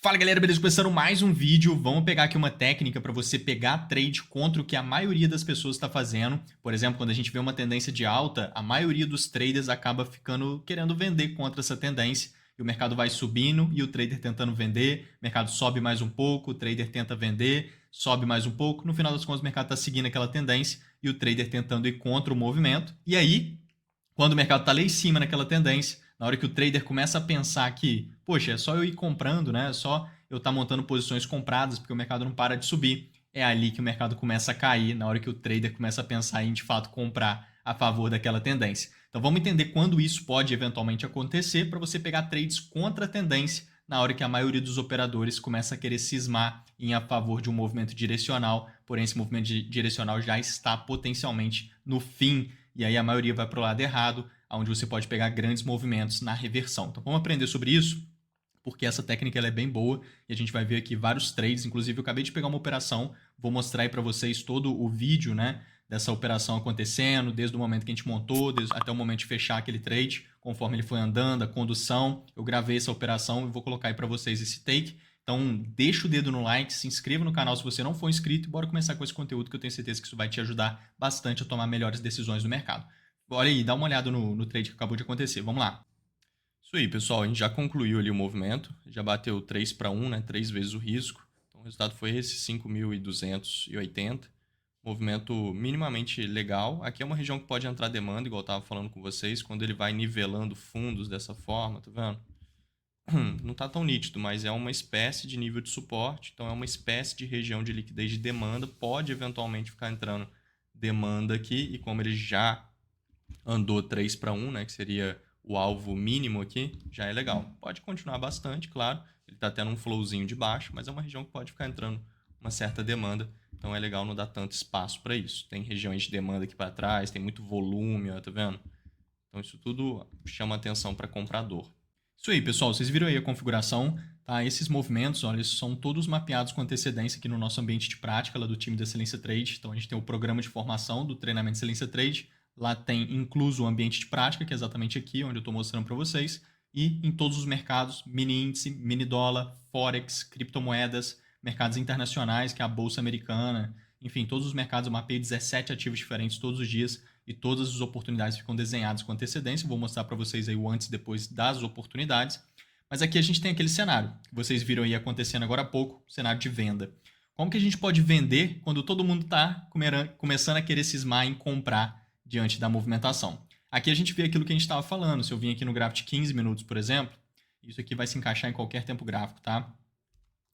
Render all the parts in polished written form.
Fala galera, beleza? Começando mais um vídeo. Vamos pegar aqui uma técnica para você pegar trade contra o que a maioria das pessoas está fazendo. Por exemplo, quando a gente vê uma tendência de alta, a maioria dos traders acaba ficando querendo vender contra essa tendência. E o mercado vai subindo e o trader tentando vender, o mercado sobe mais um pouco, o trader tenta vender, sobe mais um pouco. No final das contas, o mercado está seguindo aquela tendência e o trader tentando ir contra o movimento. E aí, quando o mercado está lá em cima naquela tendência, na hora que o trader começa a pensar que, poxa, é só eu ir comprando, né? É só eu estar montando posições compradas, porque o mercado não para de subir. É ali que o mercado começa a cair, na hora que o trader começa a pensar em de fato comprar a favor daquela tendência. Então vamos entender quando isso pode eventualmente acontecer para você pegar trades contra a tendência na hora que a maioria dos operadores começa a querer cismar em a favor de um movimento direcional, porém esse movimento direcional já está potencialmente no fim e aí a maioria vai para o lado errado, onde você pode pegar grandes movimentos na reversão. Então vamos aprender sobre isso, porque essa técnica ela é bem boa e a gente vai ver aqui vários trades. Inclusive eu acabei de pegar uma operação, vou mostrar aí para vocês todo o vídeo, né, dessa operação acontecendo, desde o momento que a gente montou, até o momento de fechar aquele trade, conforme ele foi andando, a condução. Eu gravei essa operação e vou colocar aí para vocês esse take. Então deixa o dedo no like, se inscreva no canal se você não for inscrito e bora começar com esse conteúdo que eu tenho certeza que isso vai te ajudar bastante a tomar melhores decisões no mercado. Olha aí, dá uma olhada no trade que acabou de acontecer. Vamos lá. Isso aí, pessoal. A gente já concluiu ali o movimento. Já bateu 3 para 1, né? 3 vezes o risco. Então o resultado foi esse, 5.280. Movimento minimamente legal. Aqui é uma região que pode entrar demanda, igual eu estava falando com vocês, quando ele vai nivelando fundos dessa forma, tá vendo? Não está tão nítido, mas é uma espécie de nível de suporte, então é uma espécie de região de liquidez de demanda, pode eventualmente ficar entrando demanda aqui, e como ele já andou 3 para 1, né, que seria o alvo mínimo aqui, já é legal. Pode continuar bastante, claro, ele está tendo um flowzinho de baixo, mas é uma região que pode ficar entrando uma certa demanda, então é legal não dar tanto espaço para isso. Tem regiões de demanda aqui para trás, tem muito volume, ó, tá vendo? Então isso tudo chama atenção para comprador. Isso aí, pessoal, vocês viram aí a configuração, tá? Esses movimentos, olha, são todos mapeados com antecedência aqui no nosso ambiente de prática lá do time da Excelência Trade. Então a gente tem o programa de formação do treinamento Excelência Trade, lá tem incluso o ambiente de prática, que é exatamente aqui onde eu estou mostrando para vocês, e em todos os mercados, mini índice, mini dólar, forex, criptomoedas, mercados internacionais, que é a bolsa americana, enfim, todos os mercados eu mapeei 17 ativos diferentes todos os dias e todas as oportunidades ficam desenhadas com antecedência. Vou mostrar para vocês aí o antes e depois das oportunidades. Mas aqui a gente tem aquele cenário que vocês viram aí acontecendo agora há pouco, cenário de venda. Como que a gente pode vender quando todo mundo está começando a querer cismar em comprar diante da movimentação? Aqui a gente vê aquilo que a gente estava falando. Se eu vim aqui no gráfico de 15 minutos, por exemplo, isso aqui vai se encaixar em qualquer tempo gráfico, tá?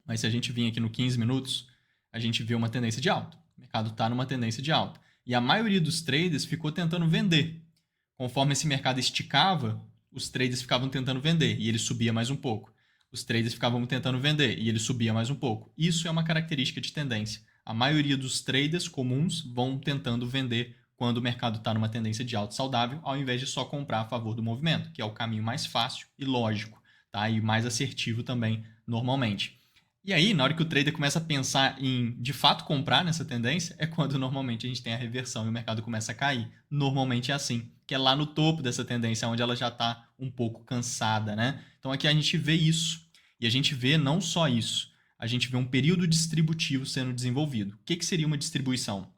Mas se a gente vir aqui no 15 minutos, a gente vê uma tendência de alta. O mercado está numa tendência de alta. E a maioria dos traders ficou tentando vender. Conforme esse mercado esticava, os traders ficavam tentando vender e ele subia mais um pouco. Os traders ficavam tentando vender e ele subia mais um pouco. Isso é uma característica de tendência. A maioria dos traders comuns vão tentando vender quando o mercado está numa tendência de alta saudável, ao invés de só comprar a favor do movimento, que é o caminho mais fácil e lógico, tá? E mais assertivo também, normalmente. E aí, na hora que o trader começa a pensar em de fato comprar nessa tendência, é quando normalmente a gente tem a reversão e o mercado começa a cair. Normalmente é assim, que é lá no topo dessa tendência, onde ela já está um pouco cansada, né? Então aqui a gente vê isso. E a gente vê não só isso, a gente vê um período distributivo sendo desenvolvido. O que seria uma distribuição?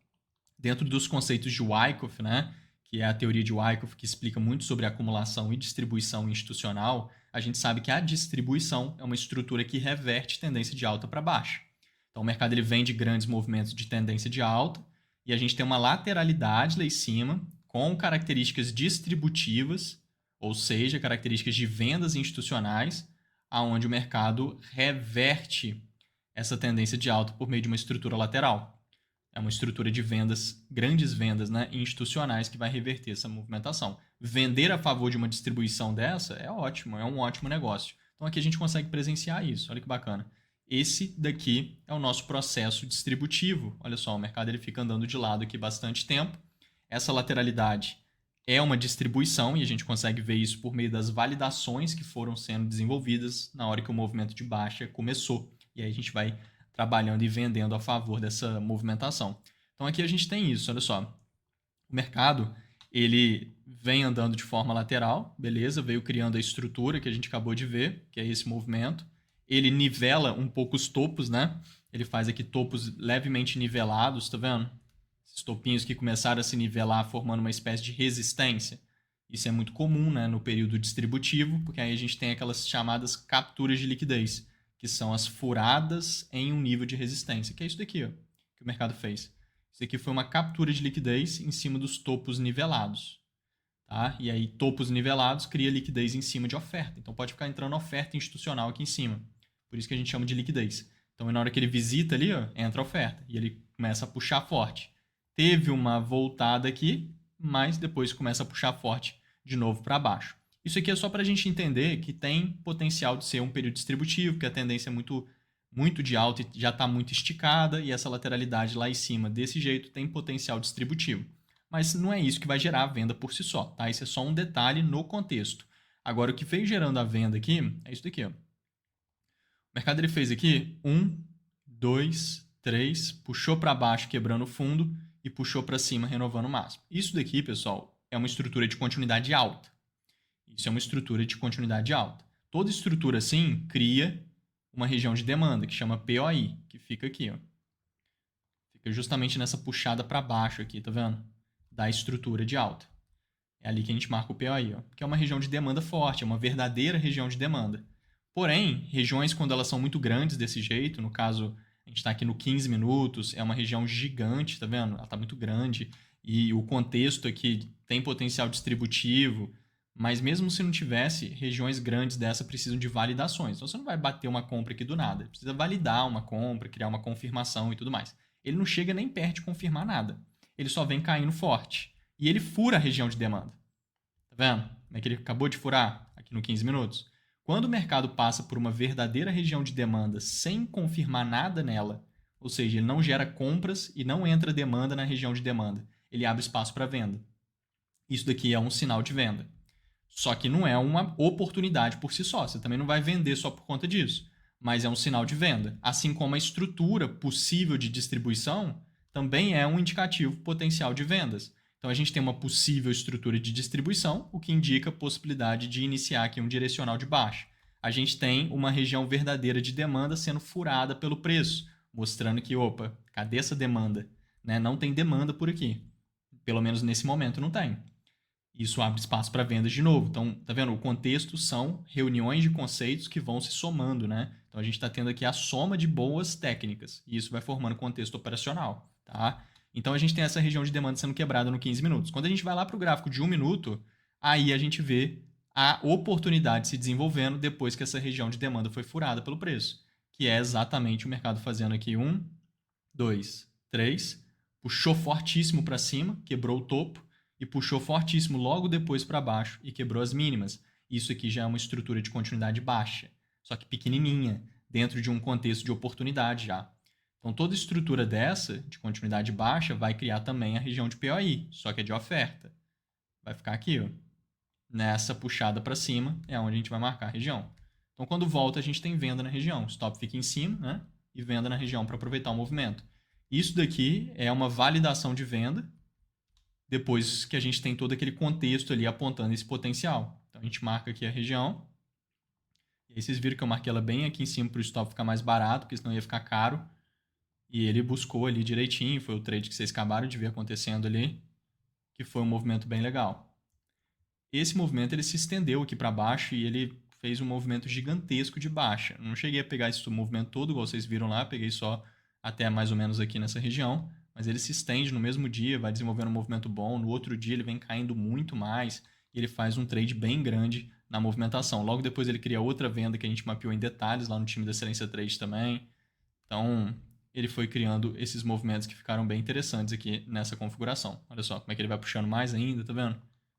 Dentro dos conceitos de Wyckoff, né, que é a teoria de Wyckoff que explica muito sobre acumulação e distribuição institucional, a gente sabe que a distribuição é uma estrutura que reverte tendência de alta para baixa. Então o mercado ele vem de grandes movimentos de tendência de alta e a gente tem uma lateralidade lá em cima com características distributivas, ou seja, características de vendas institucionais, aonde o mercado reverte essa tendência de alta por meio de uma estrutura lateral. É uma estrutura de vendas, grandes vendas, né, institucionais que vai reverter essa movimentação. Vender a favor de uma distribuição dessa é ótimo, é um ótimo negócio. Então aqui a gente consegue presenciar isso, olha que bacana. Esse daqui é o nosso processo distributivo. Olha só, o mercado ele fica andando de lado aqui bastante tempo. Essa lateralidade é uma distribuição e a gente consegue ver isso por meio das validações que foram sendo desenvolvidas na hora que o movimento de baixa começou. E aí a gente vai trabalhando e vendendo a favor dessa movimentação. Então aqui a gente tem isso, olha só. O mercado, ele vem andando de forma lateral, beleza? Veio criando a estrutura que a gente acabou de ver, que é esse movimento. ele nivela um pouco os topos, né? Ele faz aqui topos levemente nivelados, tá vendo? Esses topinhos que começaram a se nivelar formando uma espécie de resistência. Isso é muito comum, né, no período distributivo, porque aí a gente tem aquelas chamadas capturas de liquidez, que são as furadas em um nível de resistência, que é isso daqui, ó, que o mercado fez. Isso aqui foi uma captura de liquidez em cima dos topos nivelados. Tá? E aí, topos nivelados cria liquidez em cima de oferta. Então, pode ficar entrando oferta institucional aqui em cima. Por isso que a gente chama de liquidez. Então, na hora que ele visita ali, ó, entra a oferta. E ele começa a puxar forte. Teve uma voltada aqui, mas depois começa a puxar forte de novo para baixo. Isso aqui é só para a gente entender que tem potencial de ser um período distributivo, que a tendência é muito de alta e já está muito esticada, e essa lateralidade lá em cima, desse jeito, tem potencial distributivo. Mas não é isso que vai gerar a venda por si só, tá? Isso é só um detalhe no contexto. Agora, o que fez gerando a venda aqui é isso daqui, ó. O mercado ele fez aqui 1, 2, 3, puxou para baixo quebrando o fundo e puxou para cima renovando o máximo. Isso daqui, pessoal, é uma estrutura de continuidade alta. Isso é uma estrutura de continuidade alta. Toda estrutura assim cria uma região de demanda que chama POI, que fica aqui, ó. Fica justamente nessa puxada para baixo aqui, tá vendo? Da estrutura de alta. É ali que a gente marca o POI, ó, que é uma região de demanda forte, é uma verdadeira região de demanda. Porém, regiões quando elas são muito grandes desse jeito, no caso, a gente está aqui no 15 minutos, é uma região gigante, tá vendo? Ela está muito grande e o contexto aqui tem potencial distributivo, mas mesmo se não tivesse, regiões grandes dessa precisam de validações. Então você não vai bater uma compra aqui do nada, precisa validar uma compra, criar uma confirmação e tudo mais. Ele não chega nem perto de confirmar nada. Ele só vem caindo forte. E ele fura a região de demanda. Tá vendo? Como é que ele acabou de furar aqui no 15 minutos? Quando o mercado passa por uma verdadeira região de demanda sem confirmar nada nela, ou seja, ele não gera compras e não entra demanda na região de demanda, ele abre espaço para venda. Isso daqui é um sinal de venda. Só que não é uma oportunidade por si só. Você também não vai vender só por conta disso. Mas é um sinal de venda. Assim como a estrutura possível de distribuição também é um indicativo potencial de vendas. Então a gente tem uma possível estrutura de distribuição, o que indica a possibilidade de iniciar aqui um direcional de baixa. A gente tem uma região verdadeira de demanda sendo furada pelo preço, mostrando que, opa, cadê essa demanda? Né? Não tem demanda por aqui. Pelo menos nesse momento não tem. Isso abre espaço para vendas de novo. Então, tá vendo? O contexto são reuniões de conceitos que vão se somando, né? Então, a gente está tendo aqui a soma de boas técnicas. E isso vai formando contexto operacional, tá? Então, a gente tem essa região de demanda sendo quebrada no 15 minutos. Quando a gente vai lá para o gráfico de 1 minuto, aí a gente vê a oportunidade se desenvolvendo depois que essa região de demanda foi furada pelo preço. Que é exatamente o mercado fazendo aqui 1, 2, 3. Puxou fortíssimo para cima, quebrou o topo e puxou fortíssimo logo depois para baixo e quebrou as mínimas. Isso aqui já é uma estrutura de continuidade baixa, só que pequenininha, dentro de um contexto de oportunidade já. Então, toda estrutura dessa, de continuidade baixa, vai criar também a região de POI, só que é de oferta. Vai ficar aqui, ó. Nessa puxada para cima é onde a gente vai marcar a região. Então, quando volta, a gente tem venda na região. Stop fica em cima, né? E venda na região para aproveitar o movimento. Isso daqui é uma validação de venda, depois que a gente tem todo aquele contexto ali apontando esse potencial. Então, a gente marca aqui a região. E aí vocês viram que eu marquei ela bem aqui em cima para o stop ficar mais barato, porque senão ia ficar caro. E ele buscou ali direitinho, foi o trade que vocês acabaram de ver acontecendo ali, que foi um movimento bem legal. Esse movimento ele se estendeu aqui para baixo e ele fez um movimento gigantesco de baixa. Não cheguei a pegar esse movimento todo, igual vocês viram lá, peguei só até mais ou menos aqui nessa região, mas ele se estende no mesmo dia, vai desenvolvendo um movimento bom, no outro dia ele vem caindo muito mais e ele faz um trade bem grande na movimentação. Logo depois ele cria outra venda que a gente mapeou em detalhes lá no time da Excelência Trade também. Então, ele foi criando esses movimentos que ficaram bem interessantes aqui nessa configuração. Olha só como é que ele vai puxando mais ainda, tá vendo?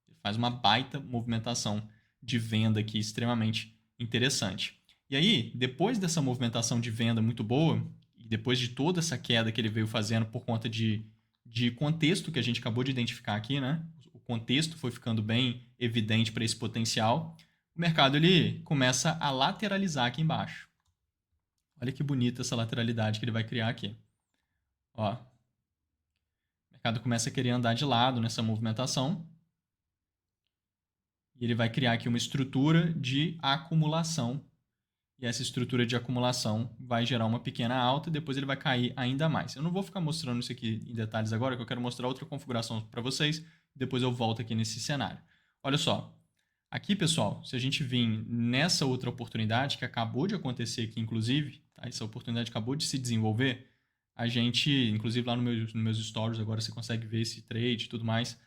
Ele faz uma baita movimentação de venda aqui extremamente interessante. E aí, depois dessa movimentação de venda muito boa, e depois de toda essa queda que ele veio fazendo por conta de contexto que a gente acabou de identificar aqui, né? O contexto foi ficando bem evidente para esse potencial. O mercado ele começa a lateralizar aqui embaixo. Olha que bonita essa lateralidade que ele vai criar aqui. Ó, o mercado começa a querer andar de lado nessa movimentação. E ele vai criar aqui uma estrutura de acumulação e essa estrutura de acumulação vai gerar uma pequena alta e depois ele vai cair ainda mais. Eu não vou ficar mostrando isso aqui em detalhes agora, que eu quero mostrar outra configuração para vocês, depois eu volto aqui nesse cenário. Olha só, aqui pessoal, se a gente vir nessa outra oportunidade que acabou de acontecer aqui, inclusive, tá? Essa oportunidade acabou de se desenvolver, a gente, inclusive lá nos meus stories, agora você consegue ver esse trade e tudo mais,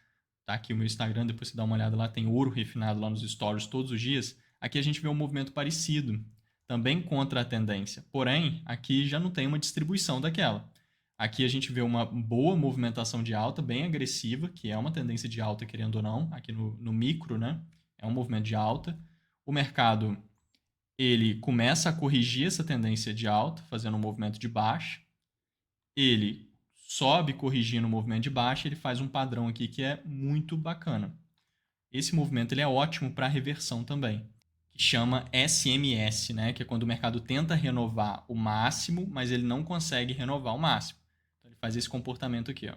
tá aqui o meu Instagram, depois você dá uma olhada lá, tem ouro refinado lá nos stories todos os dias. Aqui a gente vê um movimento parecido, também contra a tendência. Porém, aqui já não tem uma distribuição daquela. Aqui a gente vê uma boa movimentação de alta, bem agressiva, que é uma tendência de alta, querendo ou não, aqui no micro, né? É um movimento de alta. O mercado, ele começa a corrigir essa tendência de alta, fazendo um movimento de baixa. Ele sobe corrigindo o movimento de baixa, ele faz um padrão aqui que é muito bacana. Esse movimento ele é ótimo para reversão também, que chama SMS, né? Que é quando o mercado tenta renovar o máximo, mas ele não consegue renovar o máximo. Então ele faz esse comportamento aqui, ó.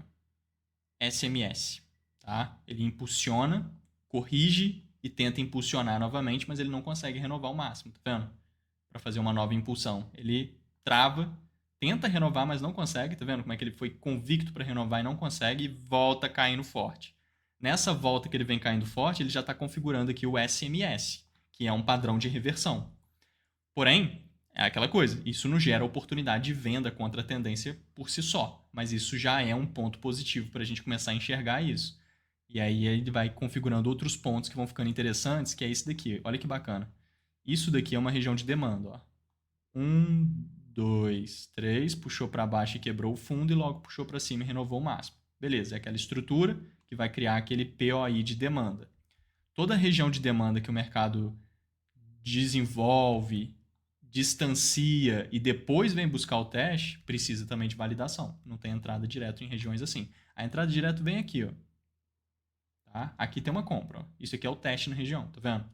SMS, tá? Ele impulsiona, corrige e tenta impulsionar novamente, mas ele não consegue renovar o máximo, tá vendo? Para fazer uma nova impulsão. Ele trava, tenta renovar, mas não consegue, tá vendo como é que ele foi convicto para renovar e não consegue e volta caindo forte. Nessa volta que ele vem caindo forte, ele já está configurando aqui o SMS, que é um padrão de reversão. Porém, é aquela coisa, isso não gera oportunidade de venda contra a tendência por si só, mas isso já é um ponto positivo para a gente começar a enxergar isso. E aí ele vai configurando outros pontos que vão ficando interessantes, que é esse daqui. Olha que bacana. Isso daqui é uma região de demanda, ó. 1, 2, 3, puxou para baixo e quebrou o fundo e logo puxou para cima e renovou o máximo. Beleza, é aquela estrutura que vai criar aquele POI de demanda. Toda região de demanda que o mercado desenvolve, distancia e depois vem buscar o teste, precisa também de validação. Não tem entrada direto em regiões assim. A entrada direto vem aqui, ó. Tá? Aqui tem uma compra. Ó. Isso aqui é o teste na região, tá vendo?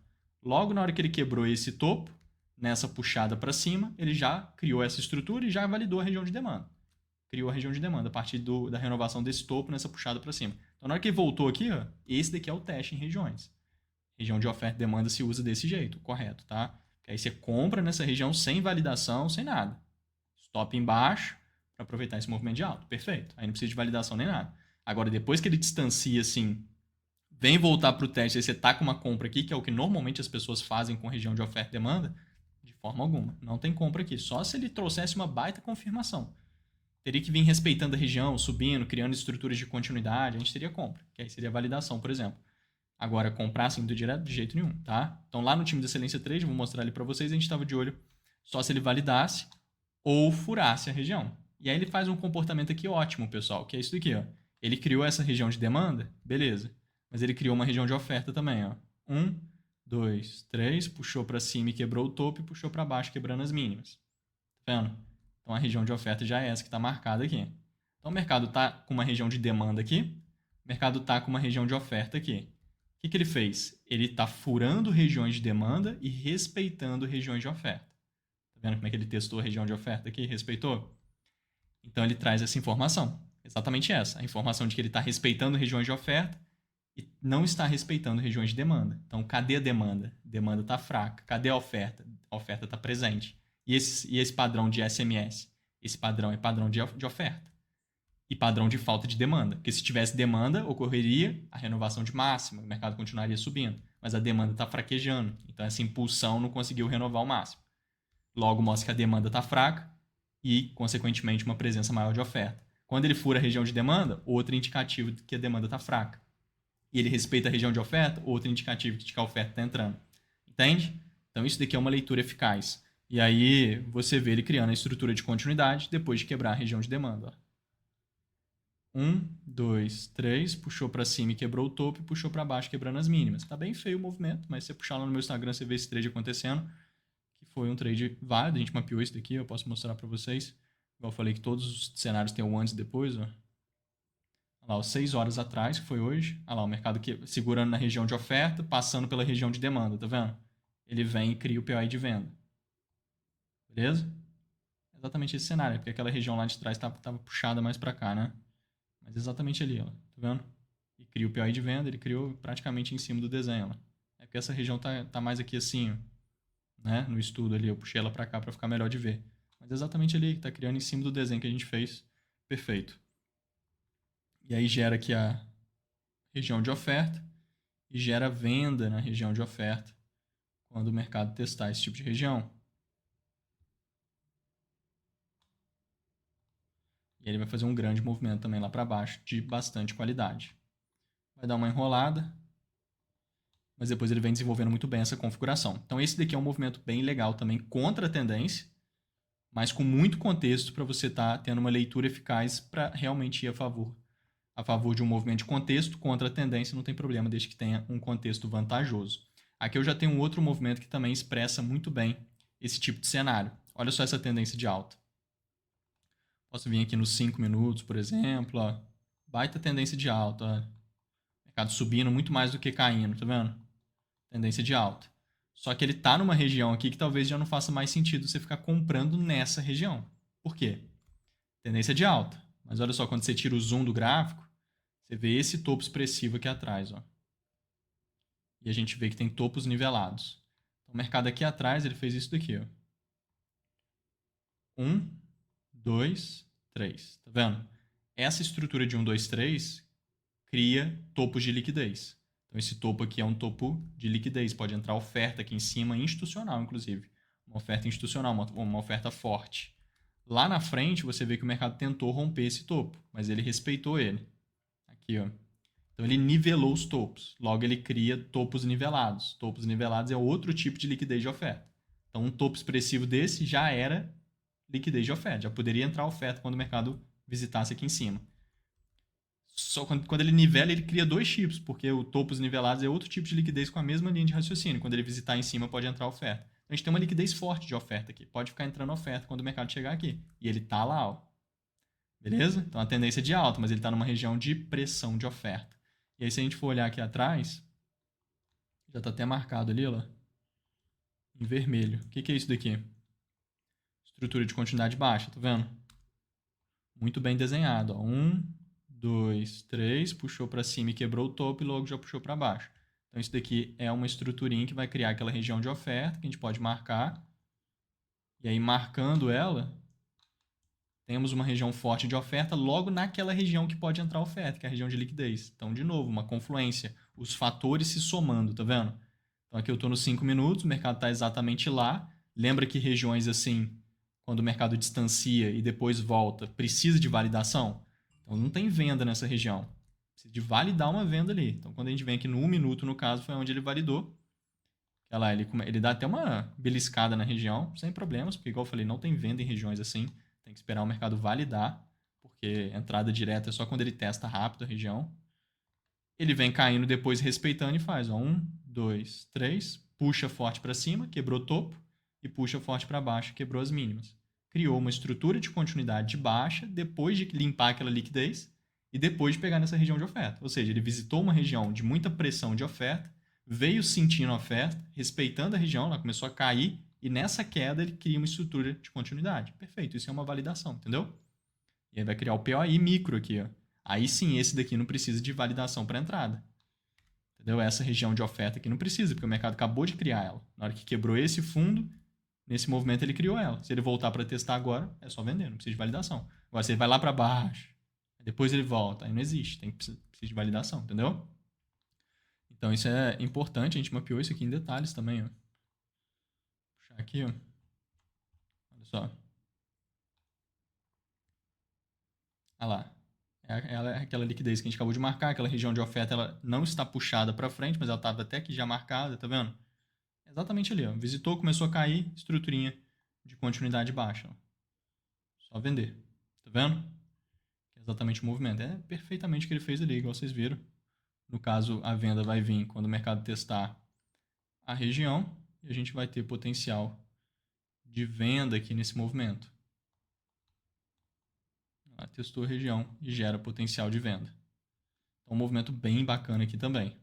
Logo na hora que ele quebrou esse topo, nessa puxada para cima, ele já criou essa estrutura e já validou a região de demanda. Criou a região de demanda a partir da renovação desse topo nessa puxada para cima. Então, na hora que ele voltou aqui, ó, esse daqui é o teste em regiões. Região de oferta e demanda se usa desse jeito, correto, tá? Aí você compra nessa região sem validação, sem nada. Stop embaixo para aproveitar esse movimento de alta. Perfeito. Aí não precisa de validação nem nada. Agora, depois que ele distancia assim, vem voltar para o teste, aí você tá com uma compra aqui, que é o que normalmente as pessoas fazem com região de oferta e demanda, de forma alguma. Não tem compra aqui. Só se ele trouxesse uma baita confirmação. Teria que vir respeitando a região, subindo, criando estruturas de continuidade, a gente teria compra, que aí seria validação, por exemplo. Agora, comprar assim do direto, de jeito nenhum, tá? Então, lá no time de excelência trade, vou mostrar ele para vocês, a gente estava de olho só se ele validasse ou furasse a região. E aí ele faz um comportamento aqui ótimo, pessoal, que é isso daqui, ó. Ele criou essa região de demanda, beleza. Mas ele criou uma região de oferta também, ó. 1, 2, 3, puxou para cima e quebrou o topo e puxou para baixo, quebrando as mínimas. Tá vendo? Então, a região de oferta já é essa que está marcada aqui. Então, o mercado está com uma região de demanda aqui, o mercado está com uma região de oferta aqui. O que ele fez? Ele está furando regiões de demanda e respeitando regiões de oferta. Tá vendo como é que ele testou a região de oferta aqui? Respeitou? Então ele traz essa informação. Exatamente essa. A informação de que ele está respeitando regiões de oferta e não está respeitando regiões de demanda. Então, cadê a demanda? Demanda está fraca. Cadê a oferta? A oferta está presente. E esse padrão de SMS? Esse padrão é padrão de oferta. E padrão de falta de demanda. Porque se tivesse demanda, ocorreria a renovação de máxima, o mercado continuaria subindo. Mas a demanda está fraquejando. Então essa impulsão não conseguiu renovar o máximo. Logo mostra que a demanda está fraca e, consequentemente, uma presença maior de oferta. Quando ele fura a região de demanda, outro indicativo de que a demanda está fraca. E ele respeita a região de oferta, outro indicativo de que a oferta está entrando. Entende? Então isso daqui é uma leitura eficaz. E aí você vê ele criando a estrutura de continuidade depois de quebrar a região de demanda. Ó. 1, 2, 3, puxou para cima e quebrou o topo e puxou para baixo quebrando as mínimas. Tá bem feio o movimento, mas se você puxar lá no meu Instagram você vê esse trade acontecendo, que foi um trade válido, a gente mapeou isso daqui, eu posso mostrar para vocês. Igual eu falei que todos os cenários têm o antes e depois, ó. Olha lá, 6 horas atrás, que foi hoje. Olha lá, o mercado segurando na região de oferta, passando pela região de demanda, tá vendo? Ele vem e cria o POI de venda. Beleza? Exatamente esse cenário, porque aquela região lá de trás estava puxada mais para cá, né? Mas exatamente ali, ó. Tá vendo? E cria o POI de venda, ele criou praticamente em cima do desenho, ó. É porque essa região tá mais aqui assim, ó. né? No estudo ali, eu puxei ela para cá para ficar melhor de ver. Mas é exatamente ali que está criando em cima do desenho que a gente fez. Perfeito. E aí gera aqui a região de oferta e gera venda na região de oferta quando o mercado testar esse tipo de região. E ele vai fazer um grande movimento também lá para baixo, de bastante qualidade. Vai dar uma enrolada, mas depois ele vem desenvolvendo muito bem essa configuração. Então esse daqui é um movimento bem legal também contra a tendência, mas com muito contexto para você estar tendo uma leitura eficaz para realmente ir a favor de um movimento de contexto. Contra a tendência não tem problema, desde que tenha um contexto vantajoso. Aqui eu já tenho um outro movimento que também expressa muito bem esse tipo de cenário. Olha só essa tendência de alta. Posso vir aqui nos 5 minutos, por exemplo. Ó. Baita tendência de alta. Ó. Mercado subindo muito mais do que caindo, tá vendo? Tendência de alta. Só que ele está numa região aqui que talvez já não faça mais sentido você ficar comprando nessa região. Por quê? Tendência de alta. Mas olha só, quando você tira o zoom do gráfico, você vê esse topo expressivo aqui atrás. Ó. E a gente vê que tem topos nivelados. Então, o mercado aqui atrás ele fez isso daqui. Ó. 1, 2, 3. Tá vendo? Essa estrutura de 1, 2, 3 cria topos de liquidez. Então, esse topo aqui é um topo de liquidez. Pode entrar oferta aqui em cima, institucional, inclusive. Uma oferta institucional, uma oferta forte. Lá na frente, você vê que o mercado tentou romper esse topo, mas ele respeitou ele. Aqui, ó. Então, ele nivelou os topos. Logo, ele cria topos nivelados. Topos nivelados é outro tipo de liquidez de oferta. Então, um topo expressivo desse já era liquidez de oferta. Já poderia entrar oferta quando o mercado visitasse aqui em cima. Só quando ele nivela, ele cria dois tipos, porque o topos nivelados é outro tipo de liquidez com a mesma linha de raciocínio. Quando ele visitar em cima, pode entrar oferta. Então, a gente tem uma liquidez forte de oferta aqui. Pode ficar entrando oferta quando o mercado chegar aqui. E ele tá lá, ó. Beleza? Então, a tendência é de alta, mas ele está numa região de pressão de oferta. E aí, se a gente for olhar aqui atrás, já está até marcado ali, ó, em vermelho. O que é isso daqui? Estrutura de continuidade baixa, tá vendo? Muito bem desenhado. Ó. 1, 2, 3, puxou para cima e quebrou o topo e logo já puxou para baixo. Então, isso daqui é uma estruturinha que vai criar aquela região de oferta que a gente pode marcar. E aí, marcando ela, temos uma região forte de oferta logo naquela região que pode entrar oferta, que é a região de liquidez. Então, de novo, uma confluência. Os fatores se somando, tá vendo? Então, aqui eu estou nos 5 minutos, o mercado está exatamente lá. Lembra que regiões assim, quando o mercado distancia e depois volta, precisa de validação? Então, não tem venda nessa região. Precisa de validar uma venda ali. Então, quando a gente vem aqui no 1 minuto, no caso, foi onde ele validou. Olha lá, ele dá até uma beliscada na região, sem problemas, porque, igual eu falei, não tem venda em regiões assim. Tem que esperar o mercado validar, porque entrada direta é só quando ele testa rápido a região. Ele vem caindo depois, respeitando e faz. Ó, 1, 2, 3, puxa forte para cima, quebrou topo, e puxa forte para baixo, quebrou as mínimas. Criou uma estrutura de continuidade de baixa, depois de limpar aquela liquidez, e depois de pegar nessa região de oferta. Ou seja, ele visitou uma região de muita pressão de oferta, veio sentindo a oferta, respeitando a região, ela começou a cair, e nessa queda ele cria uma estrutura de continuidade. Perfeito, isso é uma validação, entendeu? E aí vai criar o POI micro aqui, ó. Aí sim, esse daqui não precisa de validação para entrada. Entendeu? Essa região de oferta aqui não precisa, porque o mercado acabou de criar ela. Na hora que quebrou esse fundo, nesse movimento ele criou ela. Se ele voltar para testar agora, é só vender, não precisa de validação. Agora, se ele vai lá para baixo, depois ele volta, aí não existe, precisa de validação, entendeu? Então isso é importante, a gente mapeou isso aqui em detalhes também, ó. Vou puxar aqui, ó. Olha só. Olha lá. É aquela liquidez que a gente acabou de marcar, aquela região de oferta, ela não está puxada para frente, mas ela estava até aqui já marcada, tá vendo? Exatamente ali, ó. Visitou, começou a cair, estruturinha de continuidade baixa. Ó. Só vender. Tá vendo? É exatamente o movimento. É perfeitamente o que ele fez ali, igual vocês viram. No caso, a venda vai vir quando o mercado testar a região e a gente vai ter potencial de venda aqui nesse movimento. Ela testou a região e gera potencial de venda. Então, um movimento bem bacana aqui também.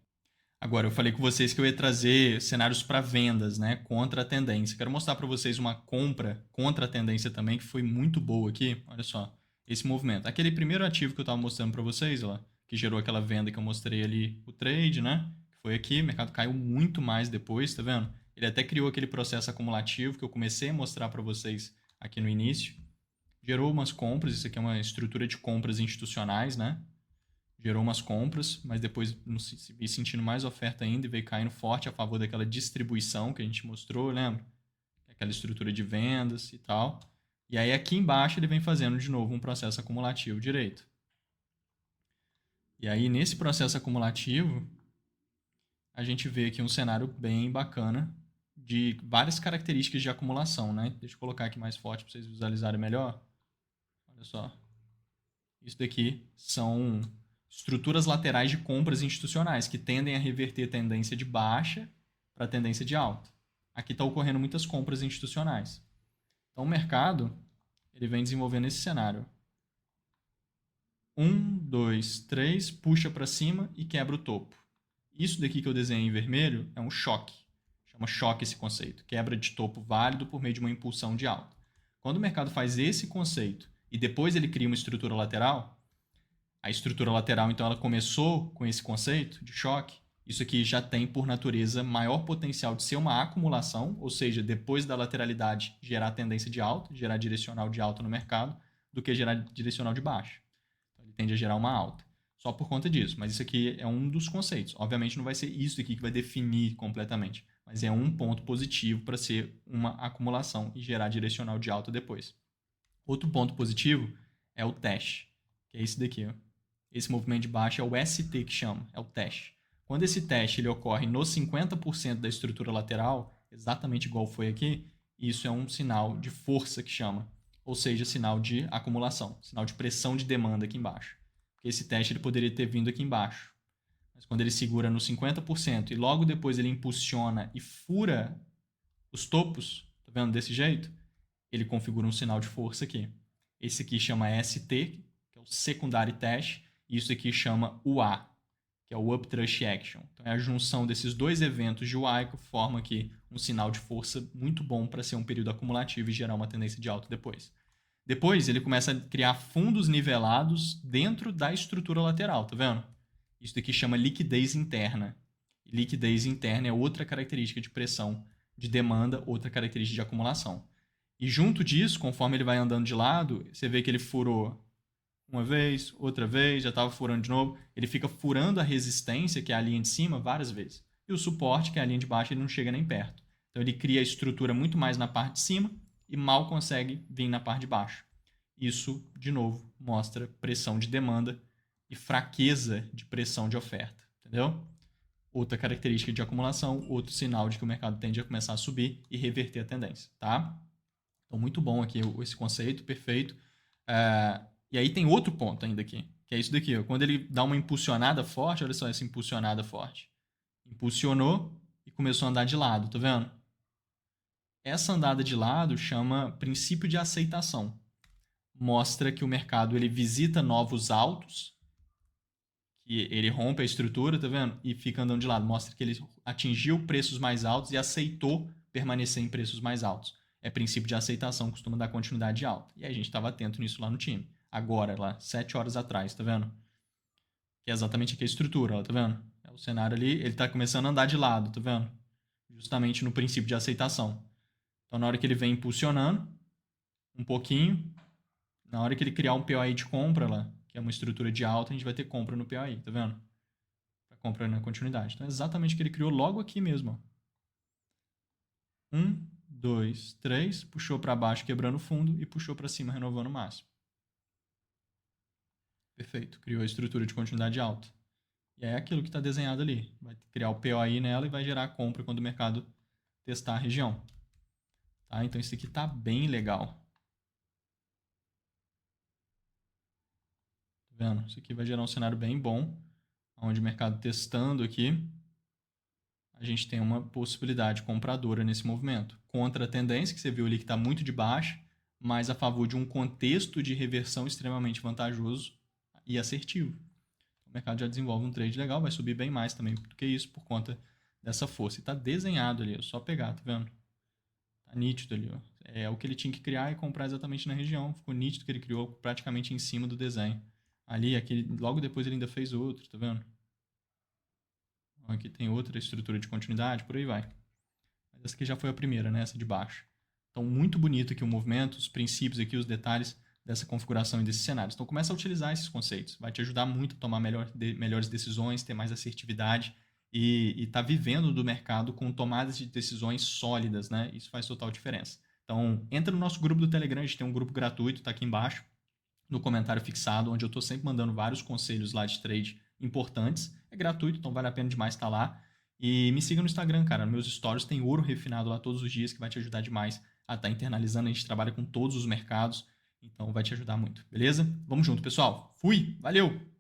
Agora, eu falei com vocês que eu ia trazer cenários para vendas, né, contra a tendência. Quero mostrar para vocês uma compra contra a tendência também, que foi muito boa aqui. Olha só, esse movimento. Aquele primeiro ativo que eu estava mostrando para vocês, ó, que gerou aquela venda que eu mostrei ali, o trade, né, que foi aqui, o mercado caiu muito mais depois, tá vendo? Ele até criou aquele processo acumulativo que eu comecei a mostrar para vocês aqui no início. Gerou umas compras, isso aqui é uma estrutura de compras institucionais, né? Gerou umas compras, mas depois se veio sentindo mais oferta ainda e veio caindo forte a favor daquela distribuição que a gente mostrou, lembra? Aquela estrutura de vendas e tal. E aí aqui embaixo ele vem fazendo de novo um processo acumulativo direito. E aí nesse processo acumulativo, a gente vê aqui um cenário bem bacana de várias características de acumulação, né? Deixa eu colocar aqui mais forte para vocês visualizarem melhor. Olha só. Isso daqui são estruturas laterais de compras institucionais que tendem a reverter a tendência de baixa para a tendência de alta. Aqui está ocorrendo muitas compras institucionais. Então o mercado ele vem desenvolvendo esse cenário. 1, 2, 3, puxa para cima e quebra o topo. Isso daqui que eu desenhei em vermelho é um choque. Chama choque esse conceito. Quebra de topo válido por meio de uma impulsão de alta. Quando o mercado faz esse conceito e depois ele cria uma estrutura lateral, a estrutura lateral, então, ela começou com esse conceito de choque. Isso aqui já tem, por natureza, maior potencial de ser uma acumulação, ou seja, depois da lateralidade gerar tendência de alta, gerar direcional de alta no mercado, do que gerar direcional de baixa. Então, ele tende a gerar uma alta. Só por conta disso. Mas isso aqui é um dos conceitos. Obviamente, não vai ser isso aqui que vai definir completamente, mas é um ponto positivo para ser uma acumulação e gerar direcional de alta depois. Outro ponto positivo é o teste, que é esse daqui, ó. Esse movimento de baixa é o ST que chama, é o teste. Quando esse teste ele ocorre nos 50% da estrutura lateral, exatamente igual foi aqui, isso é um sinal de força que chama, ou seja, sinal de acumulação, sinal de pressão de demanda aqui embaixo. Porque esse teste ele poderia ter vindo aqui embaixo. Mas quando ele segura no 50% e logo depois ele impulsiona e fura os topos, tá vendo desse jeito? Ele configura um sinal de força aqui. Esse aqui chama ST, que é o secondary test, e isso aqui chama UA, que é o Upthrust Action. Então é a junção desses dois eventos de UA que forma aqui um sinal de força muito bom para ser um período acumulativo e gerar uma tendência de alta depois. Depois ele começa a criar fundos nivelados dentro da estrutura lateral, tá vendo? Isso daqui chama liquidez interna. E liquidez interna é outra característica de pressão de demanda, outra característica de acumulação. E junto disso, conforme ele vai andando de lado, você vê que ele furou uma vez, outra vez, já estava furando de novo. Ele fica furando a resistência, que é a linha de cima, várias vezes. E o suporte, que é a linha de baixo, ele não chega nem perto. Então ele cria a estrutura muito mais na parte de cima e mal consegue vir na parte de baixo. Isso, de novo, mostra pressão de demanda e fraqueza de pressão de oferta. Entendeu? Outra característica de acumulação, outro sinal de que o mercado tende a começar a subir e reverter a tendência. Tá? Então, muito bom aqui esse conceito, perfeito. E aí tem outro ponto ainda aqui, que é isso daqui. Ó. Quando ele dá uma impulsionada forte, olha só essa impulsionada forte. Impulsionou e começou a andar de lado, tá vendo? Essa andada de lado chama princípio de aceitação. Mostra que o mercado ele visita novos altos, que ele rompe a estrutura, tá vendo? E fica andando de lado. Mostra que ele atingiu preços mais altos e aceitou permanecer em preços mais altos. É princípio de aceitação, costuma dar continuidade de alta. E aí a gente estava atento nisso lá no time. Agora, lá, 7 horas atrás, tá vendo? Que é exatamente aqui a estrutura, ó, tá vendo? É o cenário ali, ele tá começando a andar de lado, tá vendo? Justamente no princípio de aceitação. Então, na hora que ele vem impulsionando, um pouquinho, na hora que ele criar um POI de compra lá, que é uma estrutura de alta, a gente vai ter compra no POI, tá vendo? Pra compra na continuidade. Então, é exatamente o que ele criou logo aqui mesmo, ó. 1, 2, 3, puxou para baixo quebrando o fundo e puxou para cima renovando o máximo. Perfeito, criou a estrutura de continuidade alta. E é aquilo que está desenhado ali. Vai criar o POI nela e vai gerar a compra quando o mercado testar a região. Tá? Então isso aqui está bem legal. Tá vendo? Isso aqui vai gerar um cenário bem bom, onde o mercado testando aqui, a gente tem uma possibilidade compradora nesse movimento. Contra a tendência, que você viu ali que está muito de baixa, mas a favor de um contexto de reversão extremamente vantajoso e assertivo. O mercado já desenvolve um trade legal, vai subir bem mais também do que isso por conta dessa força. E está desenhado ali, é só pegar, tá vendo? Tá nítido ali, ó. É o que ele tinha que criar e comprar exatamente na região. Ficou nítido que ele criou praticamente em cima do desenho. Ali, aqui, logo depois ele ainda fez outro, tá vendo? Aqui tem outra estrutura de continuidade, por aí vai. Essa aqui já foi a primeira, né? Essa de baixo. Então, muito bonito aqui o movimento, os princípios aqui, os detalhes dessa configuração e desses cenários. Então, começa a utilizar esses conceitos. Vai te ajudar muito a tomar melhores decisões, ter mais assertividade e estar vivendo do mercado com tomadas de decisões sólidas, né? Isso faz total diferença. Então, entra no nosso grupo do Telegram, a gente tem um grupo gratuito, tá aqui embaixo, no comentário fixado, onde eu estou sempre mandando vários conselhos lá de trade importantes. É gratuito, então vale a pena demais estar lá. E me siga no Instagram, cara. Nos meus stories tem ouro refinado lá todos os dias, que vai te ajudar demais a estar internalizando. A gente trabalha com todos os mercados, então vai te ajudar muito, beleza? Vamos junto, pessoal. Fui, valeu!